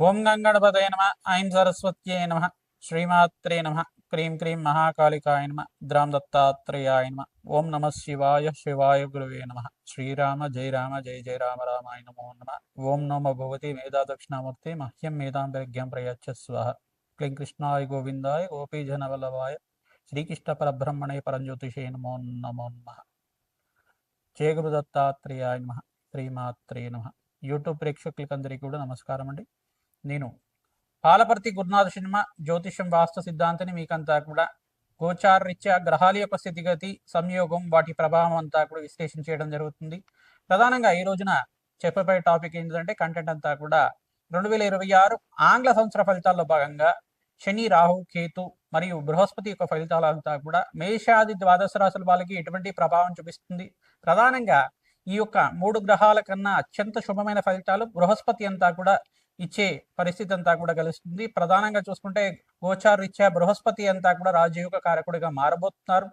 ఓం గంగణపతయ నమ. ఐం సరస్వత్యై నమ. శ్రీమాత్రే నమ. క్రీం క్రీం మహాకాళికాయ నమ. ద్రాం దత్తాత్రేయాయ నమ. ఓం నమ శివాయ శివాయ గురువే నమ. శ్రీరామ జయ రామ జయ జయ రామ రామాయ నమో నమ. ఓం నమో భగవతి మేధా దక్షిణామూర్తి మహ్యం మేధాం ప్రజ్ఞాం ప్రయచ్చ స్వః. క్లీం కృష్ణాయ గోవిందాయ గోపీజనవల్లభాయ శ్రీకృష్ణ పరబ్రహ్మణే పరంజ్యోతిషే నమో నమో నమః. జయ గురు దత్తాత్రేయాయ నమ. శ్రీమాత్రే నమ. యూట్యూబ్ ప్రేక్షకులకందరికీ కూడా నమస్కారం అండి. నేను పాలపర్తి గురునాథ సినిమా జ్యోతిషం వాస్తు సిద్ధాంతిని మీకంతా కూడా గోచారరీత్యా గ్రహాల యొక్క స్థితిగతి సంయోగం వాటి ప్రభావం అంతా కూడా విశ్లేషణ చేయడం జరుగుతుంది. ప్రధానంగా ఈ రోజున చెప్పబోయే టాపిక్ ఏంటంటే కంటెంట్ అంతా కూడా 2026 ఆంగ్ల సంవత్సర ఫలితాల్లో భాగంగా శని రాహు కేతు మరియు బృహస్పతి యొక్క ఫలితాలంతా కూడా మేషాది ద్వాదశ రాశుల వాళ్ళకి ఎటువంటి ప్రభావం చూపిస్తుంది. ప్రధానంగా ఈ యొక్క 3 గ్రహాల కన్నా అత్యంత శుభమైన ఫలితాలు బృహస్పతి అంతా కూడా ఇచ్చే పరిస్థితి అంతా కూడా కలుస్తుంది. ప్రధానంగా చూసుకుంటే గోచారరీత్యా బృహస్పతి అంతా కూడా రాజయోగ కారకుడిగా మారబోతున్నారు.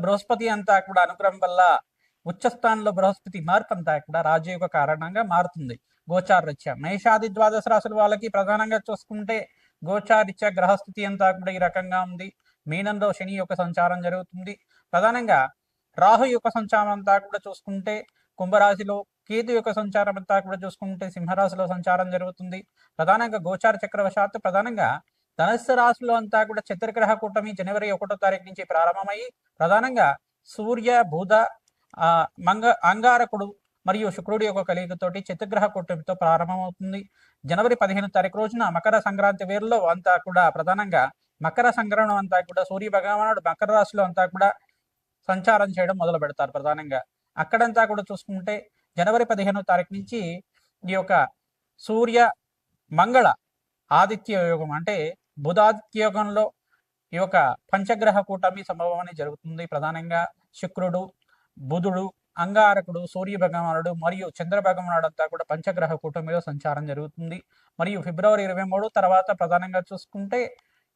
బృహస్పతి అంతా కూడా అనుగ్రహం వల్ల ఉచ్చస్థానంలో బృహస్పతి మార్పు అంతా కూడా రాజయోగ కారణంగా మారుతుంది. గోచారరీత్యా మేషాది ద్వాదశ రాశుల వాళ్ళకి ప్రధానంగా చూసుకుంటే గోచారరీత్యా గ్రహస్థితి అంతా కూడా ఈ రకంగా ఉంది. మీనంలో శని యొక్క సంచారం జరుగుతుంది. ప్రధానంగా రాహు యొక్క సంచారం అంతా కూడా చూసుకుంటే కుంభరాశిలో, కేతు యొక్క సంచారం అంతా కూడా చూసుకుంటే సింహరాశిలో సంచారం జరుగుతుంది. ప్రధానంగా గోచార చక్రవశాత్తు ప్రధానంగా ధనుస్సు రాశిలో అంతా కూడా చతుర్గ్రహ కూటమి జనవరి 1వ తారీఖు నుంచి ప్రారంభమయ్యి ప్రధానంగా సూర్య బుధ అంగారకుడు మరియు శుక్రుడి యొక్క కలియుగతోటి చతుర్గ్రహ కూటమితో ప్రారంభమవుతుంది. జనవరి 15వ తారీఖు రోజున మకర సంక్రాంతి వేరులో అంతా కూడా ప్రధానంగా మకర సంక్రమణం అంతా కూడా సూర్య భగవానుడు మకర రాశిలో అంతా కూడా సంచారం చేయడం మొదలు పెడతారు. ప్రధానంగా అక్కడంతా కూడా చూసుకుంటే జనవరి 15వ తారీఖు నుంచి ఈ యొక్క సూర్య మంగళ ఆదిత్య యోగం అంటే బుధాదిత్య యోగంలో ఈ యొక్క పంచగ్రహ కూటమి సంభవం అనేది జరుగుతుంది. ప్రధానంగా శుక్రుడు, బుధుడు, అంగారకుడు, సూర్య భగవానుడు మరియు చంద్ర భగవానుడు అంతా కూడా పంచగ్రహ కూటమిలో సంచారం జరుగుతుంది. మరియు ఫిబ్రవరి 23 తర్వాత ప్రధానంగా చూసుకుంటే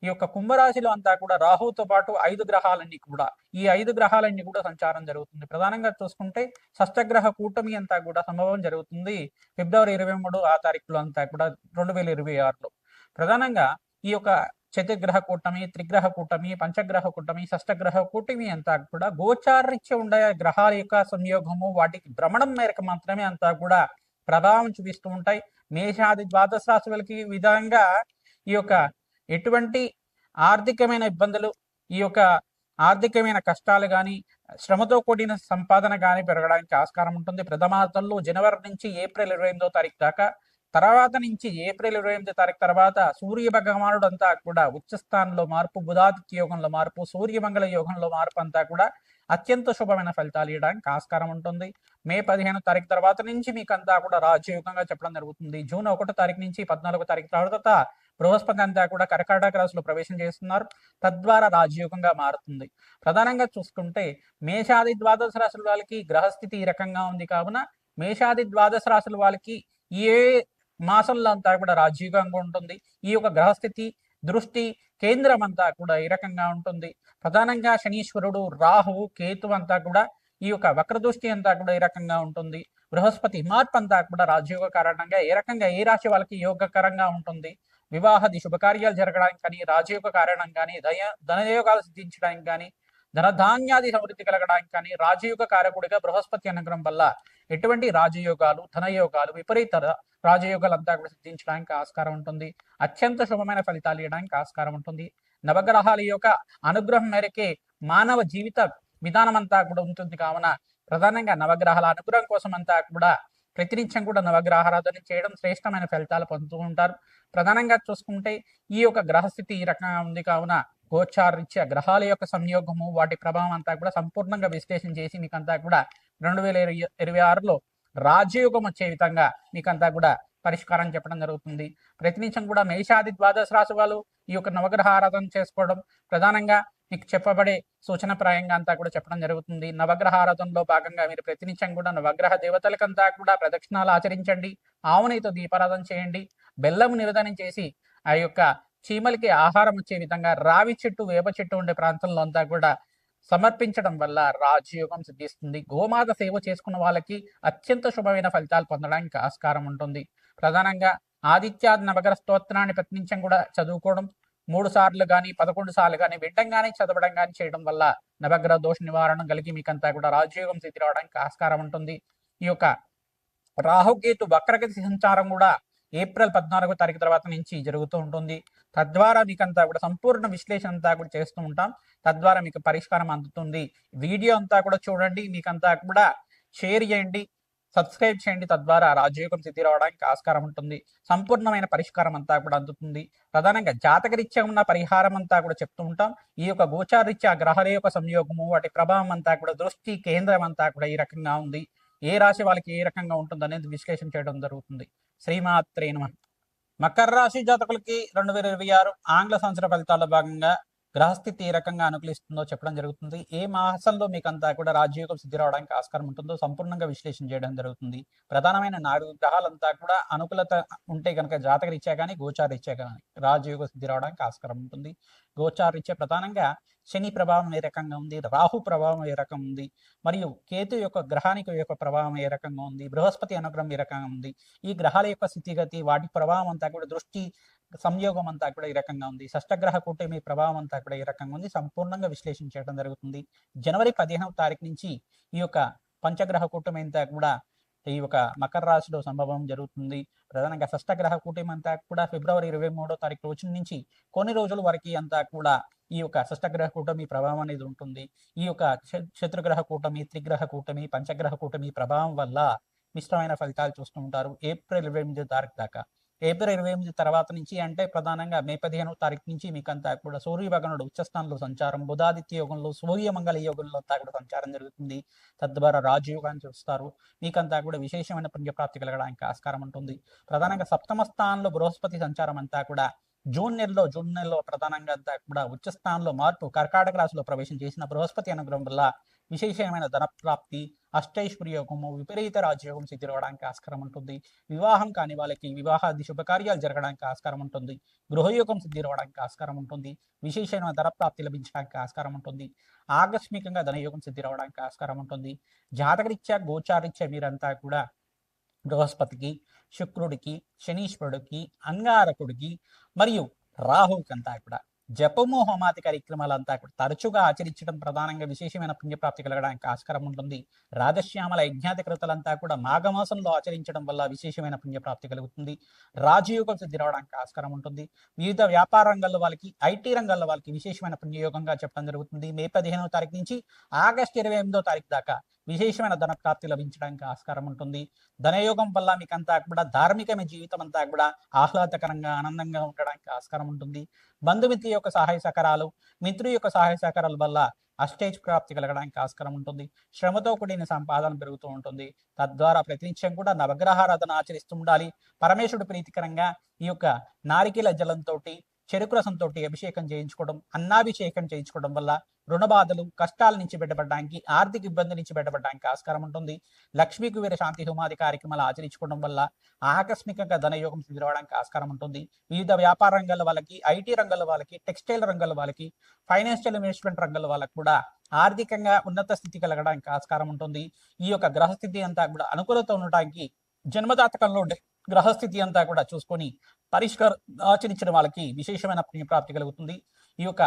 ఈ యొక్క కుంభరాశిలో అంతా కూడా రాహుతో పాటు 5 గ్రహాలన్నీ కూడా ఈ 5 గ్రహాలన్నీ కూడా సంచారం జరుగుతుంది. ప్రధానంగా చూసుకుంటే షష్టగ్రహ కూటమి అంతా కూడా సంభవం జరుగుతుంది ఫిబ్రవరి 23 ఆ తారీఖులో అంతా కూడా 2026లో. ప్రధానంగా ఈ యొక్క చతుర్గ్రహ కూటమి, త్రిగ్రహ కూటమి, పంచగ్రహ కూటమి, షష్టగ్రహ కూటమి అంతా కూడా గోచారరీత్యా ఉండే గ్రహాల యొక్క సంయోగము వాటికి భ్రమణం మేరకు మాత్రమే అంతా కూడా ప్రభావం చూపిస్తూ ఉంటాయి. మేషాది ద్వాదశ రాశులకి విధంగా ఈ యొక్క ఎటువంటి ఆర్థికమైన ఇబ్బందులు, ఈ యొక్క ఆర్థికమైన కష్టాలు కానీ శ్రమతో కూడిన సంపాదన కానీ పెరగడానికి ఆస్కారం ఉంటుంది. ప్రథమార్థంలో జనవరి నుంచి ఏప్రిల్ 28వ తారీఖు దాకా, తర్వాత నుంచి ఏప్రిల్ 28వ తారీఖు తర్వాత సూర్య భగవానుడు అంతా కూడా ఉచ్చస్థానంలో మార్పు, బుధాదిత్య యోగంలో మార్పు, సూర్యమంగళ యోగంలో మార్పు అంతా కూడా అత్యంత శుభమైన ఫలితాలు ఇవ్వడానికి ఆస్కారం ఉంటుంది. మే 15వ తారీఖు తర్వాత నుంచి మీకు అంతా కూడా రాజయోగంగా చెప్పడం జరుగుతుంది. జూన్ 1వ తారీఖు నుంచి 14వ తారీఖు తర్వాత బృహస్పతి అంతా కూడా కర్కాటక రాశిలో ప్రవేశం చేస్తున్నారు. తద్వారా రాజయోగంగా మారుతుంది. ప్రధానంగా చూసుకుంటే మేషాది ద్వాదశ రాశుల వాళ్ళకి గ్రహస్థితి ఈ రకంగా ఉంది కావున మేషాది ద్వాదశ రాశుల వాళ్ళకి ఏ మాసంలో అంతా కూడా రాజయోగంగా ఉంటుంది. ఈ యొక్క గ్రహస్థితి దృష్టి కేంద్రం అంతా కూడా ఈ రకంగా ఉంటుంది. ప్రధానంగా శనీశ్వరుడు, రాహువు, కేతు అంతా కూడా ఈ యొక్క వక్రదృష్టి అంతా కూడా ఈ రకంగా ఉంటుంది. బృహస్పతి మార్పు అంతా కూడా రాజయోగ కారణంగా ఏ రకంగా ఏ రాశి వాళ్ళకి యోగకరంగా ఉంటుంది. వివాహాది శుభకార్యాలు జరగడానికి కానీ, రాజయోగ కారణం కానీ, ధనయోగాలు సిద్ధించడానికి కానీ, ధనధాన్యాది సమృద్ధి కలగడానికి కానీ రాజయోగ కారకుడిగా బృహస్పతి అనుగ్రహం వల్ల ఎటువంటి రాజయోగాలు, ధనయోగాలు, విపరీత రాజయోగాలు అంతా కూడా సిద్ధించడానికి ఆస్కారం ఉంటుంది. అత్యంత శుభమైన ఫలితాలు ఇవ్వడానికి ఆస్కారం ఉంటుంది. నవగ్రహాల యొక్క అనుగ్రహం మేరకే మానవ జీవిత విధానం అంతా కూడా ఉంటుంది కావున ప్రధానంగా నవగ్రహాల అనుగ్రహం కోసం అంతా కూడా ప్రతినిత్యం కూడా నవగ్రహారాధన చేయడం శ్రేష్టమైన ఫలితాలు పొందుతూ ఉంటారు. ప్రధానంగా చూసుకుంటే ఈ యొక్క గ్రహస్థితి ఈ రకంగా ఉంది కావున గోచారరీత్యా గ్రహాల యొక్క సంయోగము వాటి ప్రభావం అంతా కూడా సంపూర్ణంగా విశ్లేషణ చేసి మీకంతా కూడా 2026లో రాజయోగం వచ్చే విధంగా మీకంతా కూడా పరిష్కారం చెప్పడం జరుగుతుంది. ప్రతినిత్యం కూడా మేషాది ద్వాదశ రాశి వాళ్ళు ఈ యొక్క నవగ్రహ ఆరాధన చేసుకోవడం ప్రధానంగా మీకు చెప్పబడే సూచనప్రాయంగా అంతా కూడా చెప్పడం జరుగుతుంది. నవగ్రహ ఆరాధనలో భాగంగా మీరు ప్రతినిత్యం కూడా నవగ్రహ దేవతలకంతా కూడా ప్రదక్షిణాలు ఆచరించండి. ఆవునితో దీపారాధన చేయండి. బెల్లం నివేదనం చేసి ఆ యొక్క చీమలకి ఆహారం వచ్చే విధంగా రావి చెట్టు, వేప చెట్టు ఉండే ప్రాంతంలో అంతా కూడా సమర్పించడం వల్ల రాజయోగం సిద్ధిస్తుంది. గోమాత సేవ చేసుకున్న వాళ్ళకి అత్యంత శుభమైన ఫలితాలు పొందడానికి ఆస్కారం ఉంటుంది. ప్రధానంగా ఆదిత్యాది నవగ్రహ స్తోత్రాన్ని ప్రతినిత్యం కూడా చదువుకోవడం 3 సార్లు కానీ 11 సార్లు కానీ వినడం కానీ చదవడం కానీ చేయడం వల్ల నవగ్రహ దోష నివారణ కలిగి మీకంతా కూడా రాజయోగం స్థితి రావడానికి ఆస్కారం ఉంటుంది. ఈ యొక్క రాహుకేతు వక్రగతి సంచారం కూడా ఏప్రిల్ 14వ తారీఖు తర్వాత నుంచి జరుగుతూ ఉంటుంది. తద్వారా మీకంతా కూడా సంపూర్ణ విశ్లేషణ అంతా కూడా చేస్తూ ఉంటాం. తద్వారా మీకు పరిష్కారం అందుతుంది. వీడియో అంతా కూడా చూడండి, మీకంతా కూడా షేర్ చేయండి, సబ్స్క్రైబ్ చేయండి. తద్వారా రాజయోగం స్థితి రావడానికి ఆస్కారం ఉంటుంది. సంపూర్ణమైన పరిష్కారం అంతా కూడా అందుతుంది. ప్రధానంగా జాతకరీత్యా ఉన్న పరిహారం అంతా కూడా చెప్తూ ఉంటాం. ఈ యొక్క గోచారీత్యా గ్రహాల యొక్క సంయోగము, వాటి ప్రభావం అంతా కూడా దృష్టి కేంద్రం అంతా కూడా ఈ రకంగా ఉంది. ఏ రాశి వాళ్ళకి ఏ రకంగా ఉంటుంది అనేది విశ్లేషణ చేయడం జరుగుతుంది. శ్రీమాత్రే నమః. మకర రాశి జాతకులకి 2026 ఆంగ్ల సంవత్సర ఫలితాల్లో భాగంగా గ్రహస్థితి ఏ రకంగా అనుకూలిస్తుందో చెప్పడం జరుగుతుంది. ఏ మాసంలో మీకంతా కూడా రాజయోగం సిద్ధి రావడానికి ఆస్కారం ఉంటుందో సంపూర్ణంగా విశ్లేషణ చేయడం జరుగుతుంది. ప్రధానమైన 4 గ్రహాలంతా కూడా అనుకూలత ఉంటే కనుక జాతకరీత్యా కానీ గోచారీత్యా కానీ రాజయోగ సిద్ధి రావడానికి ఆస్కారం ఉంటుంది. గోచారీత్యా ప్రధానంగా శని ప్రభావం ఏ రకంగా ఉంది, రాహు ప్రభావం ఏ రకంగా ఉంది, మరియు కేతు యొక్క గ్రహానికి యొక్క ప్రభావం ఏ రకంగా ఉంది, బృహస్పతి అనుగ్రహం ఏ రకంగా ఉంది, ఈ గ్రహాల యొక్క స్థితిగతి, వాటి ప్రభావం అంతా కూడా దృష్టి సంయోగం అంతా కూడా ఈ రకంగా ఉంది, షష్టగ్రహ కూటమి ప్రభావం అంతా కూడా ఈ రకంగా ఉంది, సంపూర్ణంగా విశ్లేషణ చేయడం జరుగుతుంది. జనవరి 15వ తారీఖు నుంచి ఈ యొక్క పంచగ్రహ కూటమి అంతా కూడా ఈ యొక్క మకర రాశిలో సంభవం జరుగుతుంది. ప్రధానంగా షష్టగ్రహ కూటమి అంతా కూడా ఫిబ్రవరి 23వ తారీఖు రోజు నుంచి కొన్ని రోజుల వరకు అంతా కూడా ఈ యొక్క షష్టగ్రహ కూటమి ప్రభావం అనేది ఉంటుంది. ఈ యొక్క శత్రుగ్రహ కూటమి, త్రిగ్రహ కూటమి, పంచగ్రహ కూటమి ప్రభావం వల్ల మిశ్రమైన ఫలితాలు చూస్తూ ఉంటారు ఏప్రిల్ 28వ తారీఖు దాకా. ఏప్రిల్ 28 తర్వాత నుంచి అంటే ప్రధానంగా మే 15వ తారీఖు నుంచి మీకంతా కూడా సూర్య భగవానుడు ఉచ్చస్థానంలో సంచారం, బుధాదిత్య యోగంలో, సూర్యమంగళ యోగంలో అంతా కూడా సంచారం జరుగుతుంది. తద్వారా రాజయోగాన్ని చూస్తారు. మీకంతా కూడా విశేషమైన పుణ్యప్రాప్తి కలగడానికి ఆస్కారం ఉంటుంది. ప్రధానంగా సప్తమ స్థానంలో బృహస్పతి సంచారం అంతా కూడా జూన్ నెలలో ప్రధానంగా అంతా కూడా ఉచ్చస్థానంలో మార్పు కర్కాటక రాశిలో ప్రవేశం చేసిన బృహస్పతి అనుగ్రహం వల్ల విశేషమైన ధనప్రాప్తి, అష్టైశ్వర్య యోగము, విపరీత రాజయోగం సిద్ధి రావడానికి ఆస్కారం ఉంటుంది. వివాహం కాని వాళ్ళకి వివాహాది శుభకార్యాలు జరగడానికి ఆస్కారం ఉంటుంది. గృహయోగం సిద్ధి రావడానికి ఆస్కారం ఉంటుంది. విశేషమైన ధనప్రాప్తి లభించడానికి ఆస్కారం ఉంటుంది. ఆకస్మికంగా ధనయోగం సిద్ధి రావడానికి ఆస్కారం ఉంటుంది. జాతకరీత్యా గోచారీత్యా మీరంతా కూడా బృహస్పతికి, శుక్రుడికి, శనీశ్వరుడికి, అంగారకుడికి మరియు రాహువుకంతా కూడా జపము హోమాది కార్యక్రమాలంతా కూడా తరచుగా ఆచరించడం ప్రధానంగా విశేషమైన పుణ్యప్రాప్తి కలగడానికి ఆస్కారం ఉంటుంది. రాజశ్యామల యజ్ఞాతి కృతలంతా కూడా మాఘమాసంలో ఆచరించడం వల్ల విశేషమైన పుణ్యప్రాప్తి కలుగుతుంది. రాజయోగం సిద్ధి రావడానికి ఆస్కారం ఉంటుంది. వివిధ వ్యాపార రంగాల్లో వాళ్ళకి, ఐటీ రంగాల్లో వాళ్ళకి విశేషమైన పుణ్యయోగంగా చెప్పడం జరుగుతుంది. మే 15వ తారీఖు నుంచి ఆగస్టు 28వ తారీఖు దాకా విశేషమైన ధన ప్రాప్తి లభించడానికి ఆస్కారం ఉంటుంది. ధనయోగం వల్ల మీకంతా కూడా ధార్మికమైన జీవితం అంతా కూడా ఆహ్లాదకరంగా ఆనందంగా ఉండడానికి ఆస్కారం ఉంటుంది. బంధుమిత్రుల యొక్క సహాయ సహకారాలు, మిత్రుల యొక్క సహాయ సహకారాల వల్ల అష్టైజ్ ప్రాప్తి కలగడానికి ఆస్కారం ఉంటుంది. శ్రమతో కూడిన సంపాదన పెరుగుతూ ఉంటుంది. తద్వారా ప్రతినిత్యం కూడా నవగ్రహారాధన ఆచరిస్తూ ఉండాలి. పరమేశ్వరుడు ప్రీతికరంగా ఈ యొక్క నారికేల జలంతో, చెరుకు రసంతో అభిషేకం చేయించుకోవడం, అన్నాభిషేకం చేయించుకోవడం వల్ల రుణ బాధలు, కష్టాల నుంచి బయటపడడానికి, ఆర్థిక ఇబ్బంది నుంచి బయటపడడానికి ఆస్కారం ఉంటుంది. లక్ష్మీ కుబేర శాంతి హోమాది కార్యక్రమాలు ఆచరించుకోవడం వల్ల ఆకస్మికంగా ధనయోగం సిద్ధి రావడానికి ఆస్కారం ఉంటుంది. వివిధ వ్యాపార రంగాల వాళ్ళకి, ఐటీ రంగాల వాళ్ళకి, టెక్స్టైల్ రంగాల వాళ్ళకి, ఫైనాన్షియల్ ఇన్వెస్ట్మెంట్ రంగాల వాళ్ళకి కూడా ఆర్థికంగా ఉన్నత స్థితి కలగడానికి ఆస్కారం ఉంటుంది. ఈ యొక్క గ్రహస్థితి అంతా కూడా అనుకూలత ఉండటానికి జన్మజాతకంలో గ్రహస్థితి అంతా కూడా చూసుకొని పరిష్కారం ఆచరించిన వాళ్ళకి విశేషమైన పుణ్యప్రాప్తి కలుగుతుంది. ఈ యొక్క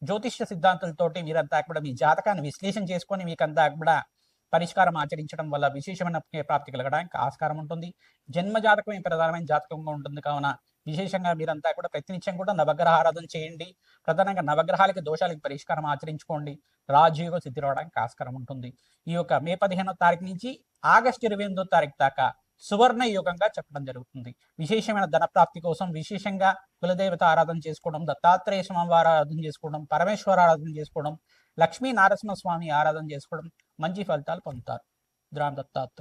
జ్యోతిష్య సిద్ధాంతాలతోటి మీరంతా కూడా మీ జాతకాన్ని విశ్లేషణ చేసుకొని మీకంతా కూడా పరిష్కారం ఆచరించడం వల్ల విశేషమైన పుణ్యప్రాప్తి కలగడానికి ఆస్కారం ఉంటుంది. జన్మ జాతకమే ప్రధానమైన జాతకంగా ఉంటుంది కావున విశేషంగా మీరంతా కూడా ప్రతినిత్యం కూడా నవగ్రహ ఆరాధన చేయండి. ప్రధానంగా నవగ్రహాలకి దోషాలకి పరిష్కారం ఆచరించుకోండి. రాజయోగ సిద్ధి రావడానికి ఆస్కారం ఉంటుంది. ఈ యొక్క మే 15వ తారీఖు నుంచి ఆగస్టు 28వ తారీఖు దాకా సువర్ణ యోగంగా చెప్పడం జరుగుతుంది. విశేషమైన ధనప్రాప్తి కోసం విశేషంగా కులదేవత ఆరాధన చేసుకోవడం, దత్తాత్రేయ స్వామివారి ఆరాధన చేసుకోవడం, పరమేశ్వర ఆరాధన చేసుకోవడం, లక్ష్మీ నారసింహ స్వామి ఆరాధన చేసుకోవడం మంచి ఫలితాలు పొందుతారు. దత్తాత్రేయ.